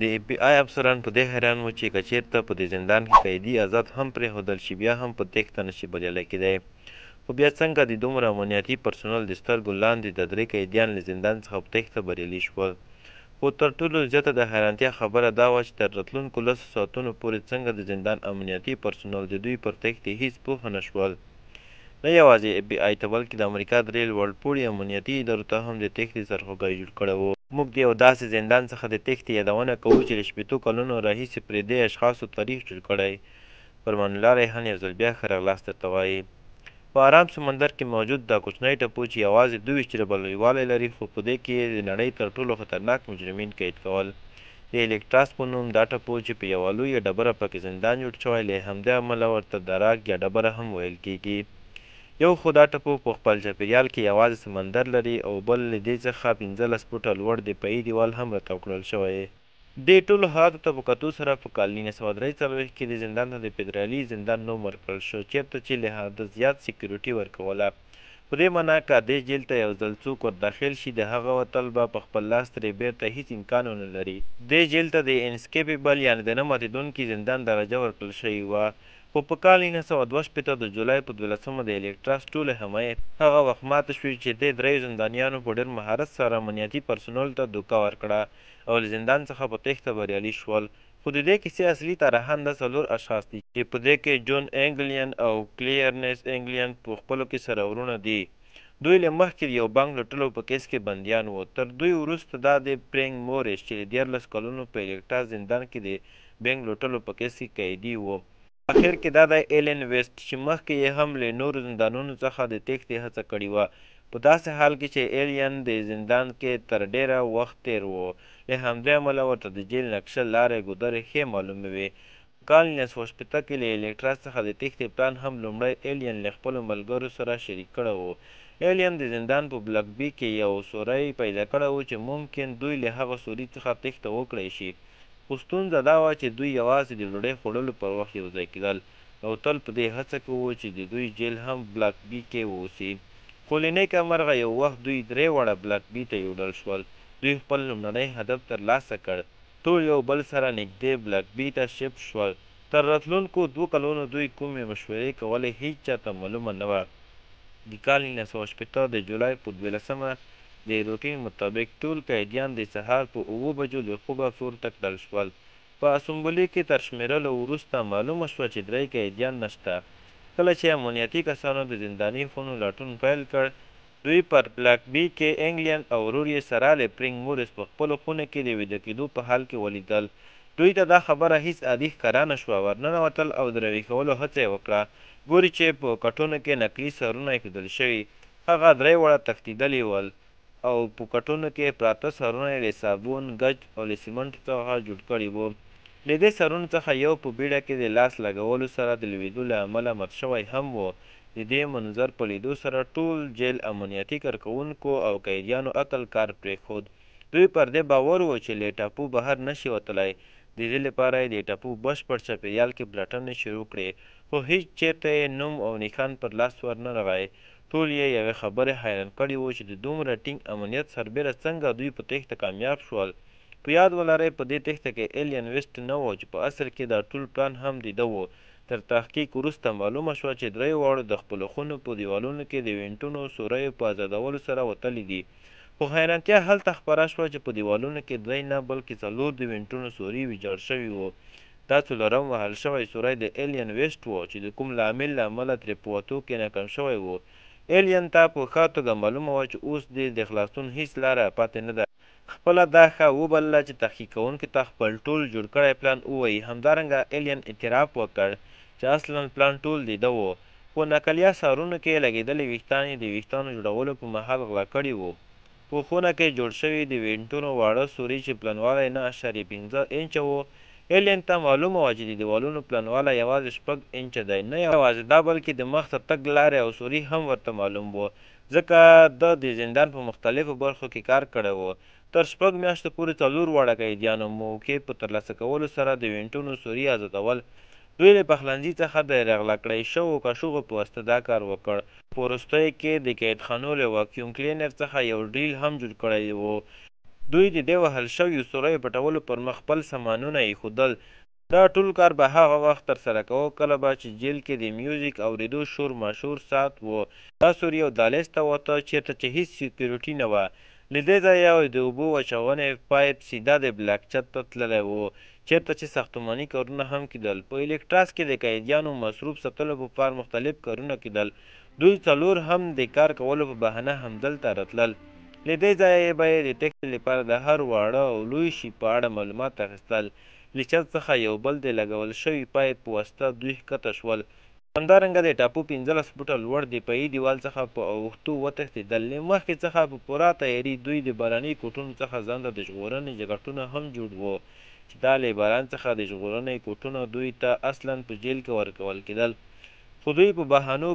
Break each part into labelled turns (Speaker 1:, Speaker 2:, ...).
Speaker 1: د اف بي آی افسران په دې حیران وو چې که چېرته په دې زندان کې قیدي آزاد هم پرېښودل شي بیا هم په تېښته نشي بریالی کېدی، خو بیا څنګه د دومره امنیتي پرسونل د سترګو لاندې د 3 قیدیان له زندان څخه په تېښته بریالي شول. خو تر ټولو زیاته د حیرانتیا خبره دا وه چې تر راتلونکو 10 ساعتونو پورې څنګه د زندان امنیتي پرسونل د دوی پر تېښتې هیڅ پوهه نه شول. نه یوازې اف بي آی ته بلکې د امریکا درې لوړ پوړي امنیتي ادارو ته هم د تېښتې سرخوږی جوړ کړی و. موږ د یو داسې زندان څخه د تېښتې یادونه کوو چې له 80 کلونو راهیسې پرې دې اشخاصو تاریخ جوړ کړی. فرمان الله ریحان یو ځل بیا ښه راغلاست درته وایي. په ارام سمندر کې موجود دا کوچنی ټپو چې یوازې 22 چربه لویوالی لري، خو په دې کې یې د نړۍ تر ټولو خطرناک مجرمین قید کول. د الکټراس په نوم دا ټپو چې په یوه لویه ډبره پکې زندان جوړ شوی، له همدې امله ورته دراک یا ډبره هم ویل کیږي. یو خو دا ټپو په خپل چاپیریال کې یوازې سمندر لري، او بل له دې څخه 15 فوټه لوړ دفاعي دیوال هم راتاو کړل شوی. دې ټولو حالاتو ته په کتو سره په کال 1943 کې د زندان ته د فدرالي زندان نوم ورکړل شو، چېرته چې له حده زیات سیکیورټي ورکوله. په دې معنا که دې جیل ته یو ځل څوک ور داخل شي، د هغه وتل به په خپل لاس ترې بیرته هیڅ امکان ونه لري. دې جیل ته د انسکیپیبل یعنې د نه ماتېدونکي زندان درجه ورکړل شوې وه. خو په کال 1962 د جولای په 12 د الکټراس ټوله حمایت هغه وخت ماته شوې چې دې دریو زندانیانو په ډېر مهارت سره امنیتي پرسونل ته دوکه ورکړه او له زندان څخه په تېښته بریالي شول. خو د دې کیسې اصلي طرحان دا 4 اشخاص دي چې په دې کې جون انګلین او کلیرنس انګلین په خپلو کې سره ورونه دي. دوی له مخکې د یو بانک لوټلو په کیس کې بندیان وو. تر دوی وروسته دا د فرینک مورس چې د 14 کلونو په الکټراس زندان کې د بانک لوټلو په کیس کې قیدي وو. اخر کې دا د ایلن ویسټ چې مخکې یې هم له نورو زندانونو څخه د تېښتې هڅه کړې وه، په داسې حال کې چې ایلین د زندان کې تر ډېره وخت تېر و. له همدې امله ورته د جیل نقشه، لارې ګودرې ښې معلومې وې. په کال 1960 کې له الکټراس څخه د تېښتې پلان هم لومړی ایلین له خپلو ملګرو سره شریک کړی و. ایلین د زندان په بلاک بي کې یو سوری پیدا کړی و چې ممکن دوی له هغه سوري څخه تېښته وکړی شي. خو ستونزه دا وه چې دوی یوازې د ډوډۍ خوړلو پر وخت یو ځای کېدل او تل په دې هڅه کې وو چې د دوی جیل هم بلاک بي کې واوسي. خو له نیکه مرغه یو وخت دوی 3 واړه بلاک بي ته یوړل شول. دوی خپل لومړنی هدف ترلاسه کړ. ټول یو بل سره نږدې بلاک بي ته شفټ شول. تر راتلونکو 2 کلونو دوی کومې مشورې کولې هیڅ چاته معلومه نه وه. د کال 1960 د جولای په 12 د روټین مطابق ټول قیدیان د سهار په 7 بجو له خوبه پورته کړل شول. په اسمبلې کې تر شمیرلو وروسته معلومه شوه چې 3 قیدیان نشته. کله چې امنیتي کسانو د زنداني خونو لټون پیل کړ، دوی پر بلاک بي کې انګلین او ورور یې سره له فرینک مورس په خپلو خونو کې د ویده کېدو په حال کې ولیدل. دوی ته دا خبره هیڅ عادي ښکاره نه شوه. ورننوتل او د راویښ کولو هڅه یې وکړه. ګوري چې په کټونو کې نقلي سرونه ایښودل شوي. هغه 3 واړه تښتېدلي ول او په کټونو کې پراته سرونه یې له صابون، ګچ او له سیمنټو څخه جوړ کړي وو. له دې سرونو څخه یو په بیړه کې د لاس لګولو سره د لوېدو له امله مات شوی هم و. د دې منظر په لیدو سره ټول جیل امنیتي کارکوونکو او قیدیانو عقل کار پرېښود. دوی پر دې باور وو چې له ټاپو بهر نشي وتلی. د دې لپاره یې د ټاپو بشپړ چاپیریال کې پلټنې شروع کړې، خو هیڅ چېرته یې نوم او نښان پر لاس ورنه راغی. ټول یې یوې خبرې حیران کړي وو چې د دومره ټینګ امنیت سربیره څنګه دوی په تېښته کامیاب شول. په یاد ولرئ په دې تېښته کې ایلین ویسټ نه و چې په اصل کې دا ټول پلان هم د ده و. تر تحقیق وروسته معلومه شوه چې 3 واړو د خپلو خونو په دیوالونو کې د وینټونو سوریو په ازادولو سره وتلي دي. خو حیرانتیا هلته خپره شوه چې په دیوالونو کې 3 نه بلکې 4 د وینټونو سوري ویجاړ شوي وو. دا 4م وهل شوی سوری د ایلین ویسټ و چې د کوم لامل له امله ترې په وتو کې ناکام شوی و. ایلین ته په ښه توګه معلومه وه چې اوس د خلاصون هیڅ لاره پاتې نه ده. خپله دا ښه وبلله چې تحقیق کوونکو ته خپل ټول جوړ کړی پلان ووایي. همدارنګه ایلین اعتراف وکړ چې اصلا پلان ټول د ده و، خو نقلیه سارونو کې لګېدلي ویښتان یې د ویښتانو جوړولو په مهال غلا کړي وو. په خونه کې جوړ شوي د وینټونو واړه سوري چې پلنوالی 9.15 انچه و. ایلین ته معلومه وه چې د دیوالونو پلنوالی یوازې 6 انچه دی. نه یوازې دا بلکې د مخ ته تګ لارې او سوري هم ورته معلوم و، ځکه ده د زندان په مختلفو برخو کې کار کړی و. تر 6 میاشتو پورې 4 واړه قیدیانو موقع په ترلاسه کولو سره د وینټونو سوري ازادول. دوی له پخلنځي څخه د راغلا کړی شوو کاشوغو په واسطه دا کار وکړ. په وروستیو کې د قیدخانو له واکیوم کلینر څخه یو ډریل هم جوړ کړی و دوی د دې وهل شویو سوریو پټولو پر مخ خپل سامانونه ایښودل. دا ټول کار به هغه وخت ترسره کوه کله به چې جیل کې د میوزیک اورېدو شور ماشور ساعت و. دا سور یو دهلیز ته وته چېرته چې هېڅ سکیورټي نه وه. له دې ځایه د اوبو اچونې پایپ سیده د بلاک چت ته تللی و چېرته چې ساختماني کارونه هم کېدل. په الکټراس کې د قیدیانو مصروف ساتلو په پار مختلف کارونه کېدل. دوی څلور هم د کار کولو په بهانه همدلته راتلل. له دې ځایه به یې د تېښتې لپاره د هر واړه او لوی شي په اړه معلومات اخیستل. له چت څخه یو بل د لګول شوي پایپ په واسطه دوی ښکته شول. همدارنګه د ټاپو 15 فوټه لوړ دفاعي دیوال څخه په اوښتو وتښتېدل. له مخکې څخه په پوره تیاري دوی د باراني کوټونو څخه ځان ته د ژغورنې جاکټونه هم جوړ وو چې دا له باران څخه د ژغورنې کوټونه دوی ته اصلاً په جیل کې ورکول کېدل. خو دوی په بهانو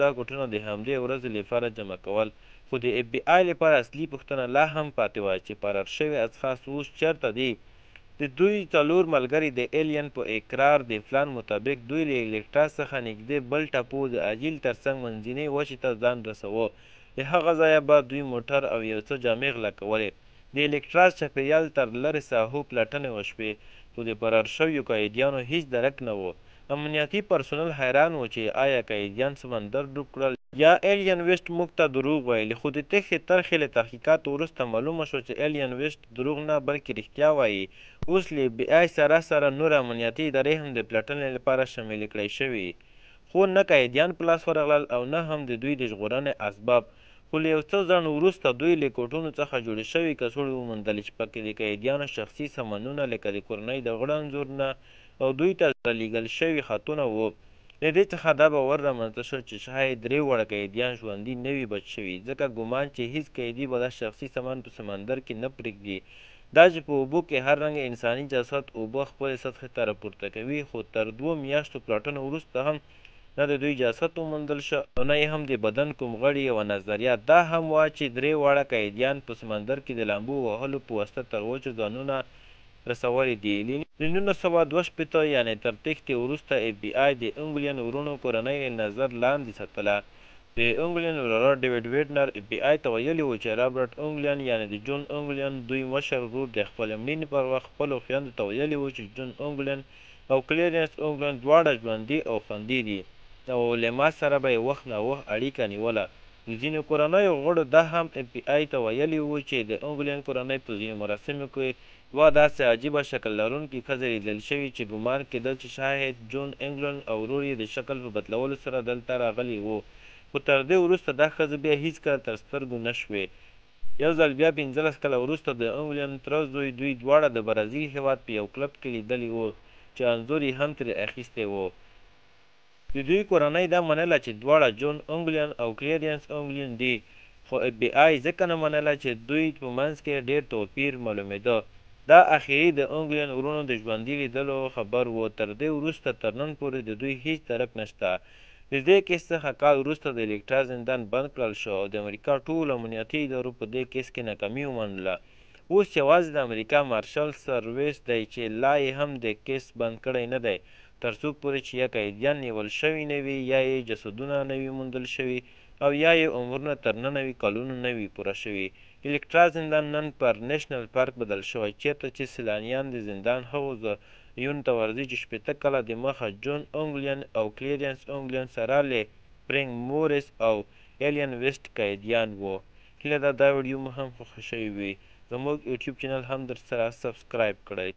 Speaker 1: دا کوټونه د همدې ورځې لپاره جمع کول. خو د اف بي آی لپاره اصلي پوښتنه لا هم پاتې وه چې فرار شوي اشخاص اوس چېرته دي. د دوی څلور ملګري د ایلین په اقرار د پلان مطابق دوی له الکټراس څخه نږدې بل ټاپو د اجیل ترڅنګ منځنۍ وچې ته ځان رسوه. له هغه ځایه به دوی موټر او یو څه جامې غلا کولې. د الکټراس چاپیریال تر لرې ساحو پلټنې وشوې خو د فرار شویو قیدیانو هیڅ درک نه و. امنیتي پرسونل حیران و چې آیا قیدیان سمندر ډوب کړل یا ایلین ویسټ موږ ته دروغ ویلي. خو د تېښتې طرحې له تحقیقاتو وروسته معلومه شوه چې ایلین ویسټ دروغ نه بلکې رښتیا وایي. اوس له اف بي آی سره نور امنیتي ادارې هم د پلټنې لپاره شاملې کړای شوي. خو نه قیدیان په لاس ورغلل او نه هم د دوی د ژغورنې اسباب. خو له یو څه ځنډ وروسته دوی له کوټونو څخه جوړې شوي کڅوړې وموندلې چې پکې د قیدیانو شخصي سامانونه لکه د کورنۍ د غړو انځورونه او دوی ته رالیږل شوي خطونه وو. له دې څخه دا باور رامنځته شو چې شاید 3 واړه قیدیان ژوندي نه وي بچ شوي ځکه ګومان چې هیڅ قیدي به دا شخصي سامان په سمندر کې نه پرېږدي. دا چې په اوبو کې هر رنګه انساني جسد اوبه خپلې سطحې ته راپورته کوي. خو تر 2 میاشتو پلټنو وروسته هم نه د دوی جسد وموندل شو او نه یې هم د بدن کوم غړي. یوه نظریه دا هم وه چې 3 واړه قیدیان په سمندر کې د لامبو وهلو په واسطه تر وچو ځانونه رسولي دي. له 1962 یعنې تر تېښتې وروسته اف بي آی د انګلین ورونو کورنۍ نظر لاندې ساتله. د انګلین ورور ډیوډ ویډنر اف بي آی ته ویلي و چې رابرټ انګلین یعنې د جون انګلین دوی مشر ورور د خپلې مړینې پر وخت خپلو خویندو ته ویلي و چې جون انګلین او کلیرنس انګلین دواړه ژوندي او خوندي دي او له ما سره به یې وخت ناوخت اړیکه نیوله. د ځینو کورنیو غړو دا هم اف بي آی ته ویلي و چې د انګلین کورنۍ په ځینو مراسمو کې دوه داسې عجیبه شکل لرونکې ښځې لیدل شوي چې ګمان کېدل چې شاید جون انګلین او ورور یې د شکل په بدلولو سره دلته راغلي وو. خو تر دې وروسته دا ښځې بیا هیڅکله تر سترګو نه شوې. یو ځل بیا 15 کاله وروسته د انګلین تره زوی دوی دواړه د برازیل هېواد په یو کلب کې لیدلي وو چې انځور یې هم ترې اخیستی و. د دوی کورنۍ دا منله چې دواړه جون انګلین او کلیرنس انګلین دي. خو اف بي آی ځکه نه منله چې دوی په منځ کې ډېر توپیر معلومېده. دا اخري د انګلین ورونو د ژوندي لیدلو خبر و. تر دې وروسته تر نن پورې د دوی هیڅ درک نشته. د دې کیس څخه کال وروسته د الکټرا زندان بند کړل شو او د امریکا ټولو امنیتي ادارو په دې کیس کې ناکامي ومنله. اوس یوازې د امریکا مارشل سرویس دی چې لا یې هم د کیس بند کړی نه دی تر څو پورې چې یا قیدیان نیول شوي نه وي یا یې جسدونه نه وي موندل شوي او یا یې عمرونه تر 99 کلونو نه وي پوره شوي. الکټرا زندان نن پر نیشنل پارک بدل شوی چېرته چې سیلانیان د زندان هغو ځایونو ته ورځي چې 80 کاله دمخه جون انګلین او کلیرنس انګلین سره له فرینک مورس او ایلین ویسټ قیدیان وو. هیله ده دا ویډیو مو هم خوښه شوې وي. زموږ یوټیوب چینل هم در سره سبسکرایب کړئ.